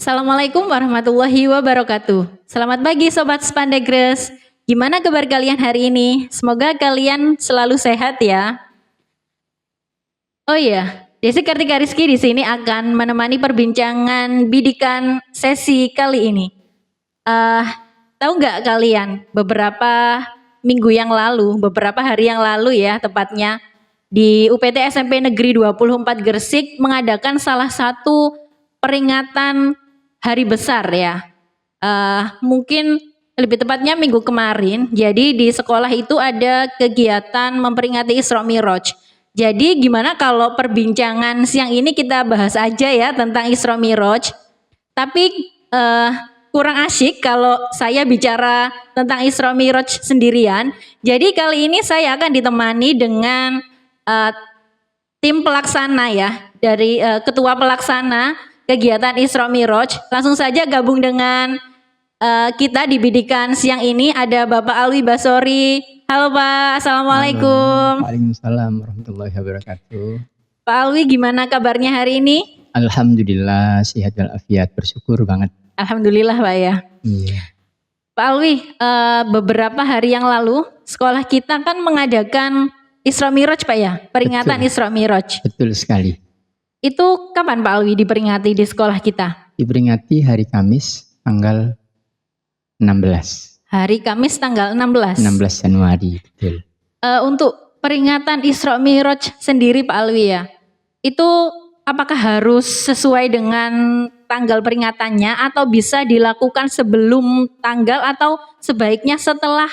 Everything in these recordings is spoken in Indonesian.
Assalamualaikum warahmatullahi wabarakatuh. Selamat pagi Sobat Spandegres. Gimana kabar kalian hari ini? Semoga kalian selalu sehat ya. Oh iya, Desi Kartika Rizky di sini akan menemani perbincangan bidikan sesi kali ini. Tahu nggak kalian beberapa minggu yang lalu, beberapa hari yang lalu ya tepatnya, di UPT SMP Negeri 24 Gresik mengadakan salah satu peringatan hari besar ya. Mungkin lebih tepatnya minggu kemarin. Jadi di sekolah itu ada kegiatan memperingati Isra Mi'raj. Jadi gimana kalau perbincangan siang ini kita bahas aja ya tentang Isra Mi'raj. Tapi kurang asyik kalau saya bicara tentang Isra Mi'raj sendirian. Jadi kali ini saya akan ditemani dengan tim pelaksana ya, dari ketua pelaksana kegiatan Isra Mi'raj. Langsung saja gabung dengan kita di bidikan siang ini ada Bapak Alwi Basori. Halo Pak, Assalamualaikum. Waalaikumsalam warahmatullahi wabarakatuh. Pak Alwi, gimana kabarnya hari ini? Alhamdulillah sehat walafiat, bersyukur banget. Alhamdulillah Pak ya. Iya. Pak Alwi, beberapa hari yang lalu sekolah kita kan mengadakan Isra Mi'raj Pak ya, peringatan Betul. Isra Mi'raj. Betul sekali. Itu kapan Pak Alwi diperingati di sekolah kita? Diperingati hari Kamis tanggal 16. Hari Kamis tanggal 16. 16 Januari, betul. Untuk peringatan Isra Mi'raj sendiri Pak Alwi ya, itu apakah harus sesuai dengan tanggal peringatannya atau bisa dilakukan sebelum tanggal atau sebaiknya setelah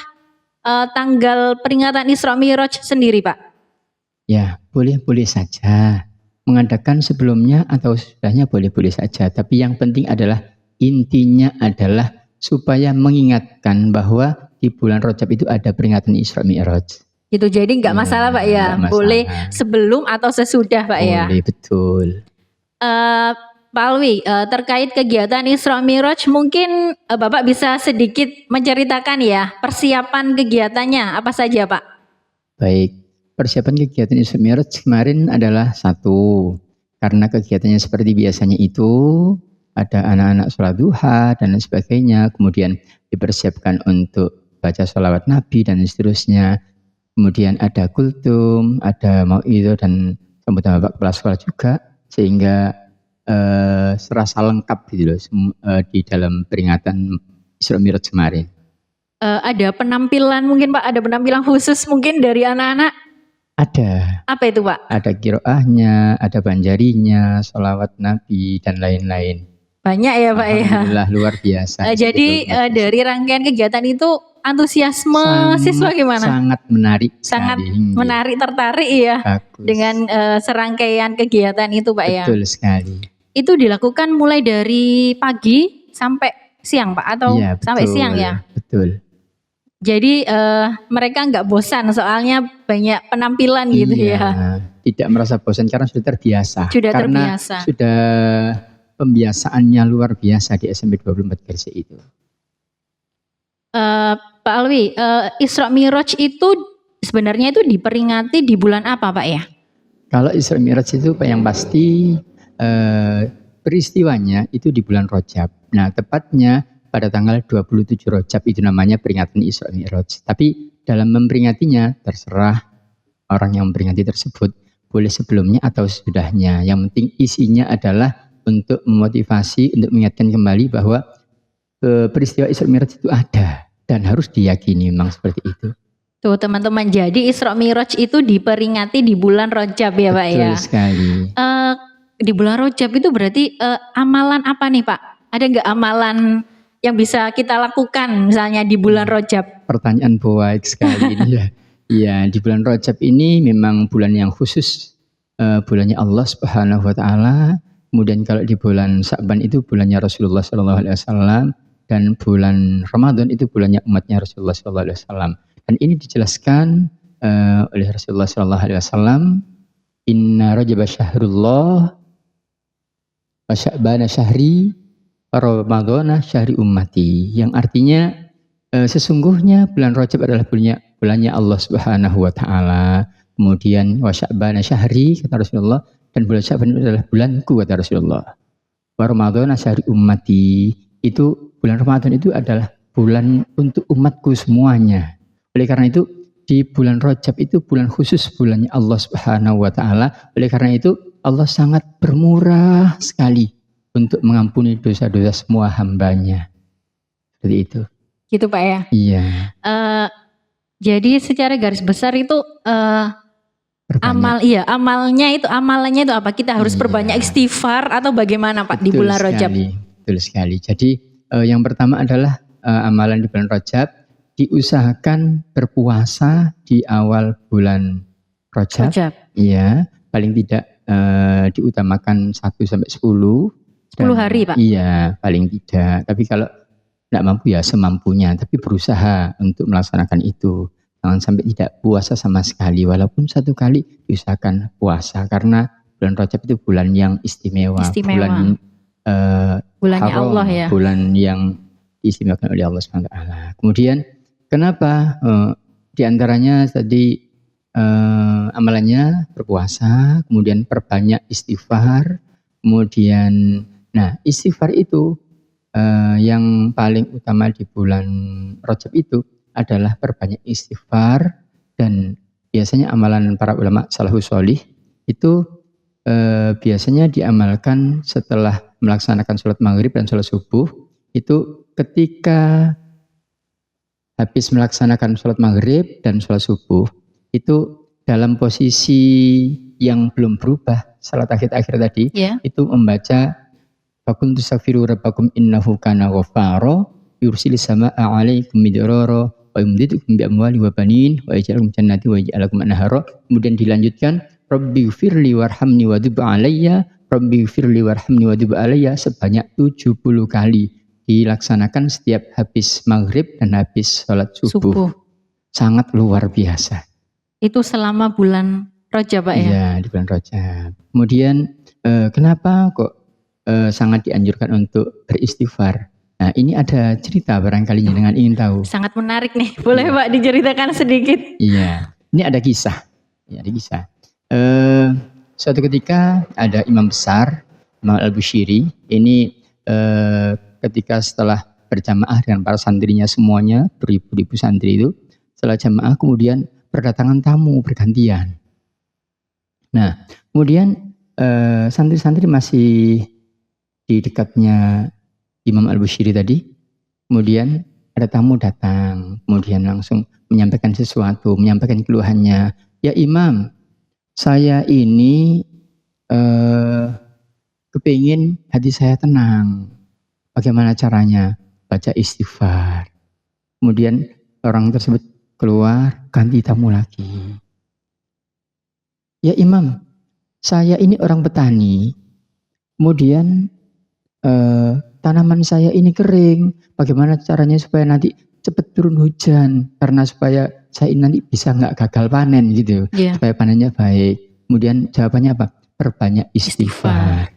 tanggal peringatan Isra Mi'raj sendiri Pak? Ya, boleh-boleh saja. Mengadakan sebelumnya atau sesudahnya boleh-boleh saja. Tapi yang penting adalah, intinya adalah supaya mengingatkan bahwa di bulan Rajab itu ada peringatan Isra Mi'raj. Gitu, jadi nggak masalah Pak ya, nggak masalah. boleh sebelum atau sesudah Pak ya. Boleh, betul. Pak Alwi, terkait kegiatan Isra Mi'raj mungkin Bapak bisa sedikit menceritakan ya persiapan kegiatannya apa saja Pak? Baik, persiapan kegiatan Isra Mi'raj kemarin adalah satu, karena kegiatannya seperti biasanya itu ada anak-anak sholat duha dan lain sebagainya, kemudian dipersiapkan untuk baca sholawat Nabi dan seterusnya, kemudian ada kultum, ada mau'idhah dan sambutan Bapak Kepala Sekolah juga, sehingga serasa lengkap gitu loh di dalam peringatan Isra Mi'raj kemarin. Ada penampilan mungkin Pak, ada penampilan khusus mungkin dari anak-anak? Ada. Apa itu Pak? Ada kiroahnya, ada banjarinya, sholawat Nabi dan lain-lain. Banyak ya Pak ya. Alhamdulillah luar biasa. Jadi dari rangkaian kegiatan itu antusiasme siswa gimana? Sangat menarik. Sangat sekali. menarik, tertarik ya. Bagus. Dengan serangkaian kegiatan itu Pak ya. Betul sekali. Itu dilakukan mulai dari pagi sampai siang Pak atau Iya, sampai betul, siang ya? Betul. Jadi mereka nggak bosan soalnya banyak penampilan gitu ya. Tidak merasa bosan karena sudah terbiasa. Sudah karena terbiasa. Sudah pembiasaannya luar biasa di SMP 24 Gresik itu. Pak Alwi, Isra Mi'raj itu sebenarnya itu diperingati di bulan apa Pak ya? Kalau Isra Mi'raj itu Pak yang pasti peristiwanya itu di bulan Rajab. Nah tepatnya pada tanggal 27 Rajab itu namanya peringatan Isra Mi'raj. Tapi dalam memperingatinya terserah orang yang memperingati tersebut, boleh sebelumnya atau sesudahnya. Yang penting isinya adalah untuk memotivasi, untuk mengingatkan kembali bahwa peristiwa Isra Mi'raj itu ada dan harus diyakini memang seperti itu. Tuh teman-teman, jadi Isra Mi'raj itu diperingati di bulan Rajab ya Pak ya? Betul sekali. Di bulan Rajab itu berarti amalan apa nih Pak? Ada nggak amalan yang bisa kita lakukan misalnya di bulan Rajab? Pertanyaan baik sekali ini ya. Iya, di bulan Rajab ini memang bulan yang khusus, bulannya Allah Subhanahu wa taala. Kemudian kalau di bulan Sa'ban itu bulannya Rasulullah sallallahu alaihi wasallam, dan bulan Ramadan itu bulannya umatnya Rasulullah sallallahu alaihi wasallam. Dan ini dijelaskan oleh Rasulullah sallallahu alaihi wasallam, inna Rajab syahrullah wa Sya'ban syahri wa Ramadhan syahri ummati, yang artinya sesungguhnya bulan Rajab adalah bulannya Allah Subhanahu wa taala. Kemudian wa Sya'ban syahri kata Rasulullah, dan bulan Sya'ban adalah bulanku kata Rasulullah. Wa Ramadhan syahri ummati. Itu bulan Ramadan itu adalah bulan untuk umatku semuanya. Oleh karena itu di bulan Rajab itu bulan khusus, bulannya Allah Subhanahu wa taala. Oleh karena itu Allah sangat bermurah sekali untuk mengampuni dosa-dosa semua hambanya. Seperti itu. Gitu Pak ya. Iya. Jadi secara garis besar itu Perbanyak. amalannya itu apa? Kita harus Iya. perbanyak istighfar atau bagaimana Pak di Betul bulan Rajab? sekali, betul sekali. Jadi yang pertama adalah amalan di bulan Rajab, diusahakan berpuasa di awal bulan Rajab. Rajab. Iya, paling tidak diutamakan 1 sampai 10. 10 hari Pak. Iya, paling tidak. Tapi kalau tidak mampu ya semampunya, tapi berusaha untuk melaksanakan itu. Jangan sampai tidak puasa sama sekali, walaupun 1 kali diusahakan puasa, karena bulan Rajab itu bulan yang istimewa. Bulannya haram, Allah ya. bulan yang diistimewakan oleh Allah SWT. Kemudian kenapa? Di antaranya tadi amalannya berpuasa, kemudian perbanyak istighfar, kemudian istighfar itu yang paling utama di bulan Rajab itu adalah perbanyak istighfar, dan biasanya amalan para ulama salafus sholih itu biasanya diamalkan setelah melaksanakan sholat maghrib dan sholat subuh. Itu ketika habis melaksanakan sholat maghrib dan sholat subuh, itu dalam posisi yang belum berubah, salat akhir-akhir tadi, itu membaca fakuntu safiru rabbakum innahu kana ghaffara yursilis samaa'a 'alaikum midrara wa yumdidukum bi amwali wa banin wa yaj'alakum jannati wa yaj'alakum anhara. Kemudian dilanjutkan rabbighfirli warhamni wadhib 'alayya, rabbighfirli warhamni wadhib 'alayya, sebanyak 70 kali dilaksanakan setiap habis maghrib dan habis sholat subuh. Sangat luar biasa. Itu selama bulan Rajab Pak ya? Iya, di bulan Rajab. Kemudian kenapa kok sangat dianjurkan untuk beristighfar? Nah, ini ada cerita barangkali dengan ingin tahu. Sangat menarik nih, boleh Pak diceritakan sedikit? Iya, ini ada kisah. Ya, ada kisah. Suatu ketika ada imam besar, Imam Al-Bushiri. Ini ketika setelah berjamaah dengan para santrinya semuanya, beribu-ribu santri itu, setelah jamaah kemudian berdatangan tamu bergantian. Nah, kemudian santri-santri masih di dekatnya Imam Al-Bushiri tadi. Kemudian ada tamu datang, kemudian langsung menyampaikan sesuatu, menyampaikan keluhannya. Ya Imam, saya ini kepingin hati saya tenang. Bagaimana caranya? Baca istighfar. Kemudian orang tersebut keluar, ganti tamu lagi. Ya Imam, saya ini orang petani. Kemudian tanaman saya ini kering. Bagaimana caranya supaya nanti cepat turun hujan? Karena supaya saya ini nanti bisa nggak gagal panen gitu. Supaya panennya baik. Kemudian jawabannya apa? Perbanyak istighfar.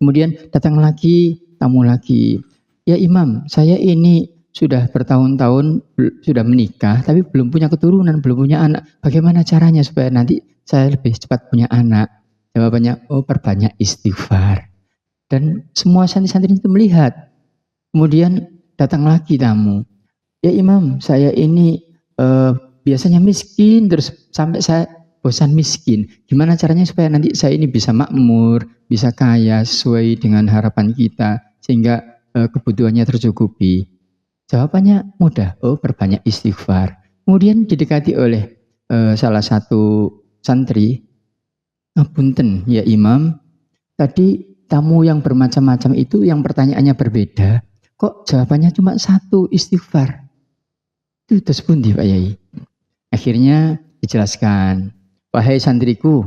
Kemudian datang lagi, tamu lagi. Ya Imam, saya ini sudah bertahun-tahun sudah menikah, tapi belum punya keturunan, belum punya anak. Bagaimana caranya supaya nanti saya lebih cepat punya anak? Jawabannya, perbanyak istighfar. Dan semua santri-santri itu melihat. Kemudian datang lagi tamu. Ya Imam, saya ini biasanya miskin, terus sampai saya bosan miskin. Gimana caranya supaya nanti saya ini bisa makmur, bisa kaya sesuai dengan harapan kita, sehingga kebutuhannya tercukupi? Jawabannya mudah, perbanyak istighfar. Kemudian didekati oleh salah satu santri. Punten ya Imam, tadi tamu yang bermacam-macam itu yang pertanyaannya berbeda, kok jawabannya cuma 1, istighfar. Itu terus pundi Pak Yai? Akhirnya dijelaskan, wahai santriku,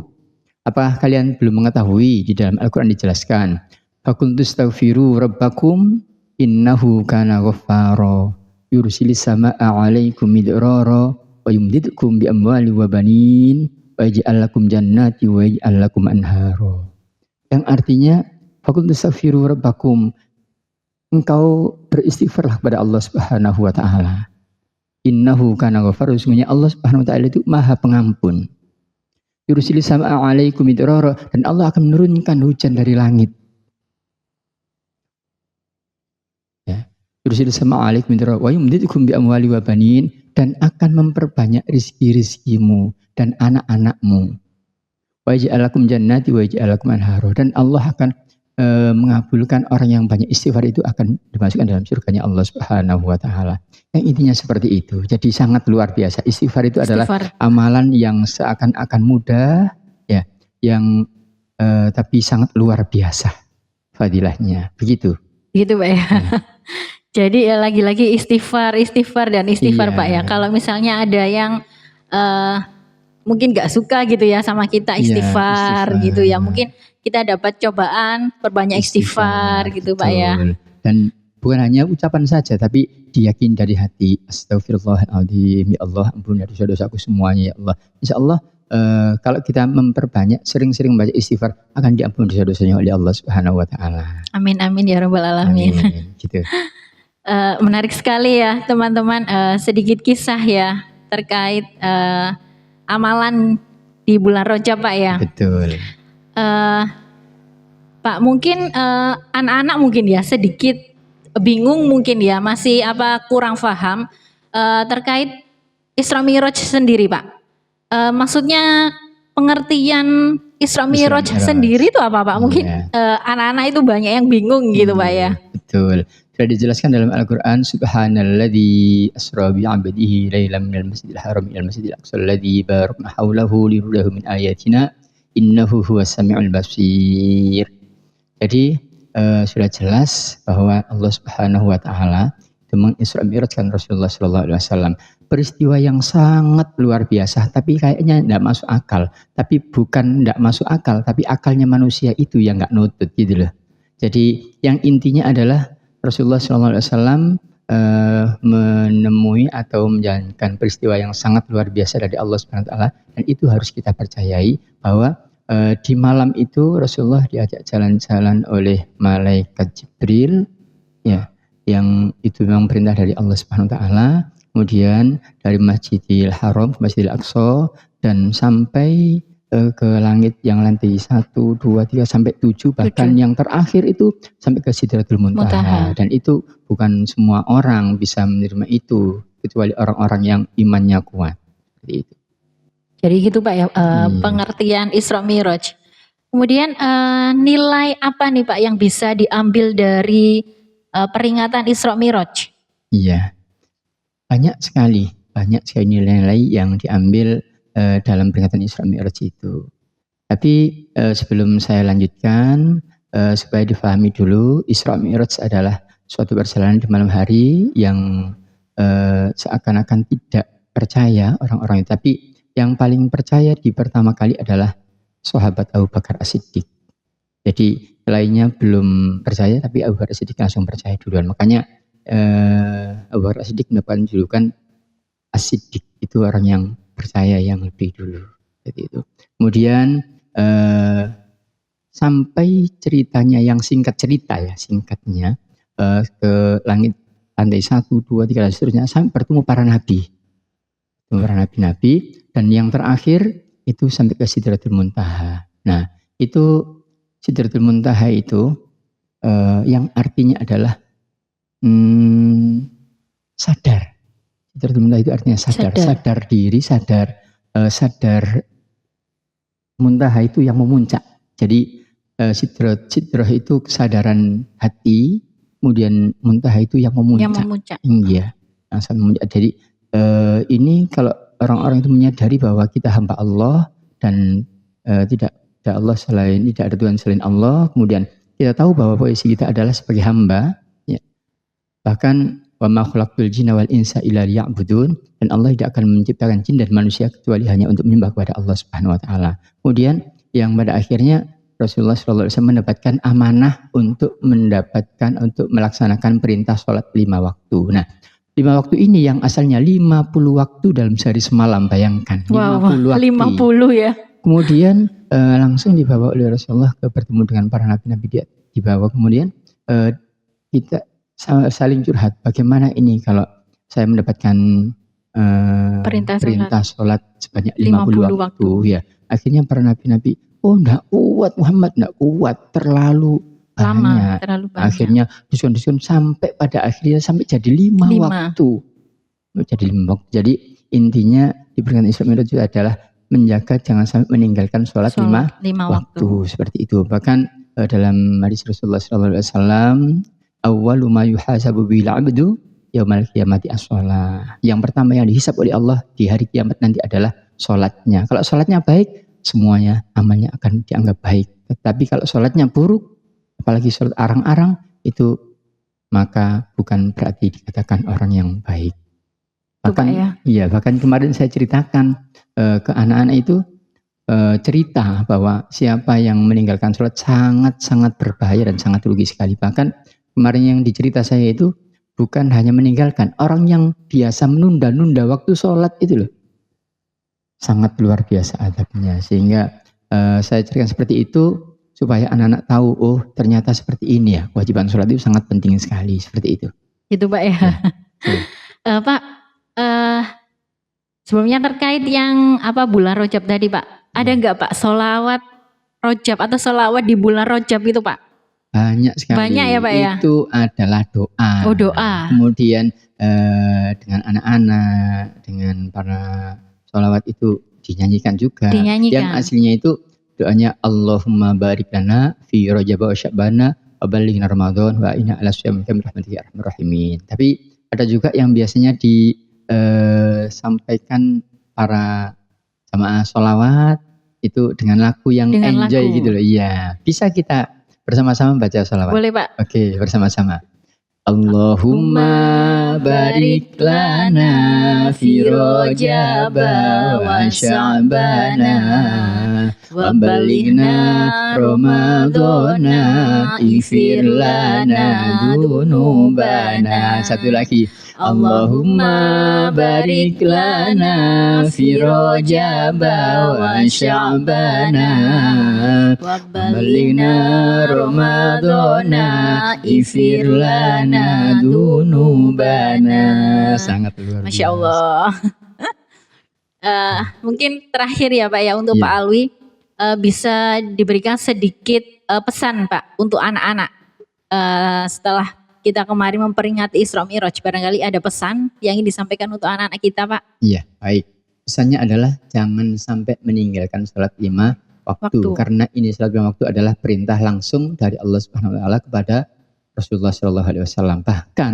apa kalian belum mengetahui di dalam Al-Quran dijelaskan, fakultu astaghfiru rabbakum innahu kana ghaffara yursilis samaa'a 'alaikum midrara wa yumdidkum bi amwali wa banin wa yaj'al lakum jannati wa yaj'al lakum anhara. Yang artinya fakultu astaghfiru rabbakum, engkau beristighfarlah kepada Allah Subhanahu wa taala. Innahu kana ghaffara, sesungguhnya Allah Subhanahu wa taala itu Maha Pengampun. Yursilis samaa'a 'alaikum midrara, dan Allah akan menurunkan hujan dari langit. yursil sama alik midra wa yumdidukum bi amwali wa banin, dan akan memperbanyak rizki-rizkimu dan anak-anakmu. Wa yaj'alakum jannati wa yaj'alakum anhara, dan Allah akan mengabulkan orang yang banyak istighfar itu akan dimasukkan dalam surganya Allah Subhanahu wa taala. Yang intinya seperti itu. Jadi sangat luar biasa. Istighfar itu adalah amalan yang seakan-akan mudah ya, yang tapi sangat luar biasa fadilahnya. Begitu. Gitu Pak ya. Jadi ya lagi-lagi istighfar dan istighfar Iya. Pak ya. Kalau misalnya ada yang mungkin gak suka gitu ya sama kita istighfar, istighfar. gitu ya. Mungkin kita dapat cobaan perbanyak istighfar gitu Pak ya. Dan bukan hanya ucapan saja, tapi diyakini dari hati. Astagfirullahaladzim, ya Allah ampuni dosa-dosaku semuanya ya Allah. Insya Allah kalau kita memperbanyak, sering-sering baca istighfar, akan diampuni dosa-dosanya oleh Allah Subhanahu wa taala. Amin amin ya rabbal alamin. Amin. Gitu. Menarik sekali ya teman-teman, sedikit kisah ya terkait amalan di bulan Rajab Pak ya. Betul. Pak, mungkin anak-anak mungkin ya sedikit bingung mungkin ya, masih kurang paham terkait Isra Mi'raj sendiri Pak. Maksudnya pengertian Isra Mi'raj sendiri itu apa Pak? Mungkin anak-anak itu banyak yang bingung gitu Pak ya. Betul. Sudah dijelaskan dalam Al-Quran, Subhanalladzi asra bi'abdihi laylan minal masjidil haram ilal masjidil aqsa alladzi barakna haulahu liyuriyahu min ayatina innahu huwas sami'ul basir. Jadi sudah jelas bahwa Allah Subhanahu wa taala itu mengisra mi'rajkan Rasulullah sallallahu alaihi wasallam. Peristiwa yang sangat luar biasa, tapi kayaknya enggak masuk akal. Tapi bukan enggak masuk akal, tapi akalnya manusia itu yang enggak nutut gitu loh. Jadi yang intinya adalah Rasulullah sallallahu alaihi wasallam menemui atau menjalankan peristiwa yang sangat luar biasa dari Allah Subhanahu wa taala, dan itu harus kita percayai bahwa di malam itu Rasulullah diajak jalan-jalan oleh malaikat Jibril ya, yang itu memang perintah dari Allah Subhanahu wa taala. Kemudian dari Masjidil Haram ke Masjidil Aqsa dan sampai ke langit yang lantai 1, 2, 3 sampai 7, bahkan yang terakhir itu sampai ke Sidratul Muntaha. Dan itu bukan semua orang bisa menerima itu kecuali orang-orang yang imannya kuat. Seperti itu. Jadi gitu Pak ya, pengertian Isra Mi'raj. Kemudian nilai apa nih Pak yang bisa diambil dari peringatan Isra Mi'raj? Iya, banyak sekali nilai-nilai yang diambil dalam peringatan Isra Mi'raj itu. Tapi sebelum saya lanjutkan, supaya difahami dulu, Isra Mi'raj adalah suatu perjalanan di malam hari yang seakan-akan tidak percaya orang-orang itu. Tapi yang paling percaya di pertama kali adalah sahabat Abu Bakar As-Siddiq. Jadi lainnya belum percaya, tapi Abu Bakar As-Siddiq langsung percaya duluan. Makanya Abu Bakar As-Siddiq mendapatkan julukan As-Siddiq, itu orang yang percaya yang lebih dulu. Jadi itu. Kemudian sampai ceritanya yang singkatnya ke langit lantai 1, 2, 3 dan seterusnya, sampai bertemu para nabi. Para nabi-nabi, dan yang terakhir itu sampai ke Sidratul Muntaha. Nah, itu Sidratul Muntaha itu yang artinya adalah sadar. Sidratul Muntaha itu artinya sadar diri, sadar muntaha itu yang memuncak. Jadi sidrah itu kesadaran hati, kemudian muntaha itu yang memuncak. Iya, sangat memuncak. Jadi ini kalau orang-orang itu menyadari bahwa kita hamba Allah dan tidak ada Allah selain, tidak ada Tuhan selain Allah. Kemudian kita tahu bahwa posisi kita adalah sebagai hamba. Ya. Bahkan wa ma khalaqtul jinna wal insa illa liya'budun, dan Allah tidak akan menciptakan jin dan manusia kecuali hanya untuk menyembah kepada Allah Subhanahu wa taala. Kemudian yang pada akhirnya Rasulullah SAW mendapatkan amanah untuk melaksanakan perintah sholat 5 waktu. Nah, 5 waktu ini yang asalnya 50 waktu dalam sehari semalam, bayangkan. Wow, 50 ya. Kemudian langsung dibawa oleh Rasulullah ke bertemu dengan para nabi-nabi, dia dibawa. Kemudian kita saling curhat, bagaimana ini kalau saya mendapatkan perintah sholat sebanyak 50 waktu. Ya, akhirnya para nabi-nabi, oh enggak kuat Muhammad, enggak kuat, terlalu Lama, banyak. terlalu banyak. Akhirnya diskon-diskon sampai pada akhirnya sampai jadi 5 5. waktu. Jadi 5 waktu. Jadi intinya diberikan Isra Mi'raj itu adalah menjaga jangan sampai meninggalkan sholat 5 5 waktu. Seperti itu. Bahkan dalam hadis Rasulullah SAW, awwalu ma yuhasabu bil 'abdu yaumal qiyamati as-shalah. Yang pertama yang dihisab oleh Allah di hari kiamat nanti adalah sholatnya. Kalau sholatnya baik, semuanya amalnya akan dianggap baik. Tetapi kalau sholatnya buruk, apalagi sholat arang-arang, itu maka bukan berarti dikatakan orang yang baik. Bahkan, bahkan kemarin saya ceritakan ke anak-anak itu cerita bahwa siapa yang meninggalkan sholat sangat-sangat berbahaya dan sangat rugi sekali. Bahkan kemarin yang dicerita saya itu bukan hanya meninggalkan, orang yang biasa menunda-nunda waktu sholat itu loh. Sangat luar biasa adabnya. Sehingga saya ceritakan seperti itu supaya anak-anak tahu, oh ternyata seperti ini ya. Kewajiban sholat itu sangat penting sekali, seperti itu. Itu Pak ya. Pak, sebelumnya terkait yang bulan Rajab tadi Pak. Ada nggak Pak sholawat Rajab atau sholawat di bulan Rajab itu Pak? Banyak sekali. Banyak ya Pak ya? Itu adalah doa. Oh doa. Kemudian dengan anak-anak, dengan para sholawat itu dinyanyikan juga. Yang aslinya itu doanya Allahumma barik lana fi Rajab wa Sya'bana wa ballighna Ramadan wa inna ala syamika min rahmatika arhamar rahimin. Tapi ada juga yang biasanya disampaikan para jamaah sholawat itu dengan lagu yang enjoy gitu loh. Iya, bisa kita bersama-sama baca sholawat. Boleh Pak. Oke, bersama-sama. Allahumma barik lana fi Rajab wa Sya'bana wa ballighna Ramadana ighfir lana dzunubana. Satu lagi. Allahumma barik lana fi Rajab wa Sya'bana wa ballighna Ramadana ighfir lana dzunubana. Sangat luar biasa. Masya Allah. Mungkin terakhir ya Pak ya untuk Pak Alwi, bisa diberikan sedikit pesan Pak untuk anak-anak setelah kita kemarin memperingati Isra Mi'raj, barangkali ada pesan yang ingin disampaikan untuk anak-anak kita Pak? Iya, baik. Pesannya adalah jangan sampai meninggalkan sholat 5 waktu. Karena ini sholat 5 waktu adalah perintah langsung dari Allah Subhanahu Wa Taala kepada Rasulullah SAW. Bahkan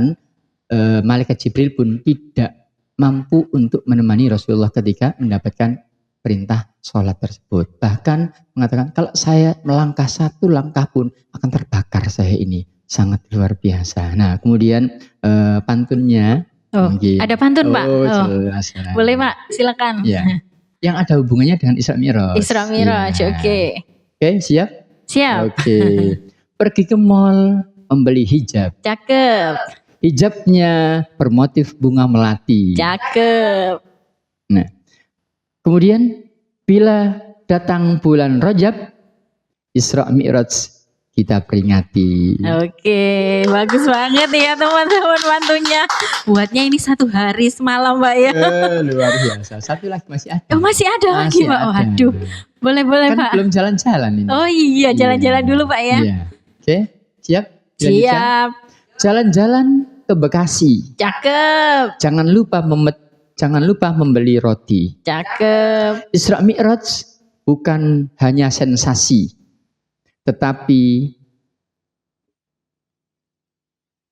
malaikat Jibril pun tidak mampu untuk menemani Rasulullah ketika mendapatkan perintah sholat tersebut. Bahkan mengatakan kalau saya melangkah 1 langkah pun akan terbakar saya ini. Sangat luar biasa. Nah kemudian pantunnya. Ada pantun Pak? Jelas. Boleh Pak, silakan. Ya. Yang ada hubungannya dengan Isra Mi'raj. Isra Mi'raj, oke. Oke, siap? Siap. Oke. Pergi ke mall membeli hijab. Cakep. Hijabnya bermotif bunga melati. Cakep. Nah, kemudian bila datang bulan Rajab, Isra Mi'raj kita peringati. Oke, bagus banget ya teman-teman pantunnya. Buatnya ini 1 hari semalam Pak ya. Luar biasa. Satu lagi masih ada. Oh masih ada lagi Pak. Waduh. Boleh kan Pak. Belum jalan-jalan ini. Oh iya, jalan-jalan dulu Pak ya. Iya. Oke, siap? Siap. Jalan-jalan ke Bekasi. Cakep. Jangan lupa membeli roti. Cakep. Isra Mi'raj bukan hanya sensasi, tetapi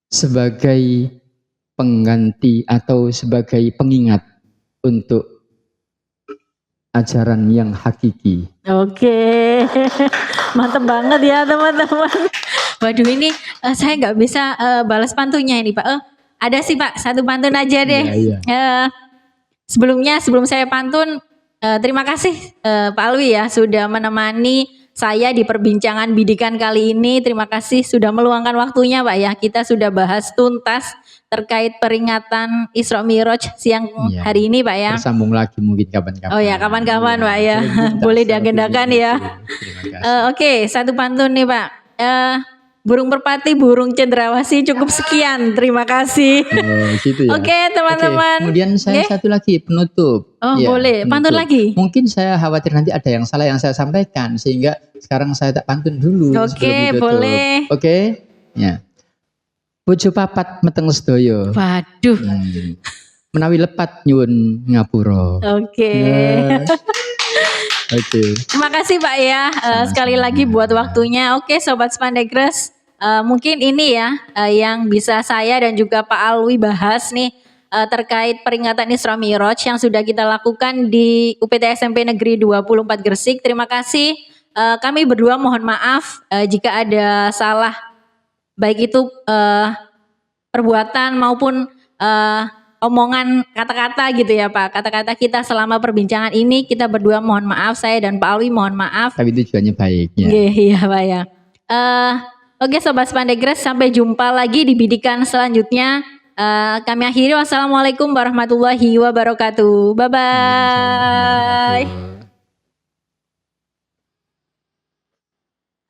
sebagai pengganti atau sebagai pengingat untuk ajaran yang hakiki. Oke, mantap banget ya teman-teman. Waduh ini saya nggak bisa balas pantunnya ini Pak. Ada sih Pak, 1 pantun aja deh. Iya. Sebelum saya pantun, terima kasih Pak Alwi ya sudah menemani saya di perbincangan bidikan kali ini. Terima kasih sudah meluangkan waktunya Pak ya. Kita sudah bahas tuntas terkait peringatan Isra Mi'raj siang hari ini Pak ya. Bersambung lagi mungkin kapan-kapan. Oh ya kapan-kapan Pak ya. Boleh diagendakan ya. Oke, 1 pantun nih Pak. burung merpati, burung cendrawasih. Cukup sekian. Terima kasih. Oh, gitu ya. Oke, teman-teman. Kemudian saya Oke. satu lagi penutup. Oh, Ya, boleh. Pantun penutup. lagi. Mungkin saya khawatir nanti ada yang salah yang saya sampaikan sehingga sekarang saya tak pantun dulu Oke, sebelum ditutup. boleh. Oke. Ya. Bojo papat meteng sedaya. Waduh. Menawi lepat nyuwun ngapura. Oke. Ya. Oke. Terima kasih Pak ya. Sekali lagi buat waktunya. Oke, Sobat Spandegres. Mungkin ini ya yang bisa saya dan juga Pak Alwi bahas nih terkait peringatan Isra Mi'raj yang sudah kita lakukan di UPT SMP Negeri 24 Gresik. Terima kasih. Kami berdua mohon maaf jika ada salah, baik itu perbuatan maupun omongan kata-kata gitu ya Pak. Kata-kata kita selama perbincangan ini kita berdua mohon maaf. Saya dan Pak Alwi mohon maaf. Tapi tujuannya baik ya. Iya Pak ya. Oke Sobat Spandegres, sampai jumpa lagi di bidikan selanjutnya. Kami akhiri. Wassalamualaikum warahmatullahi wabarakatuh. Bye bye.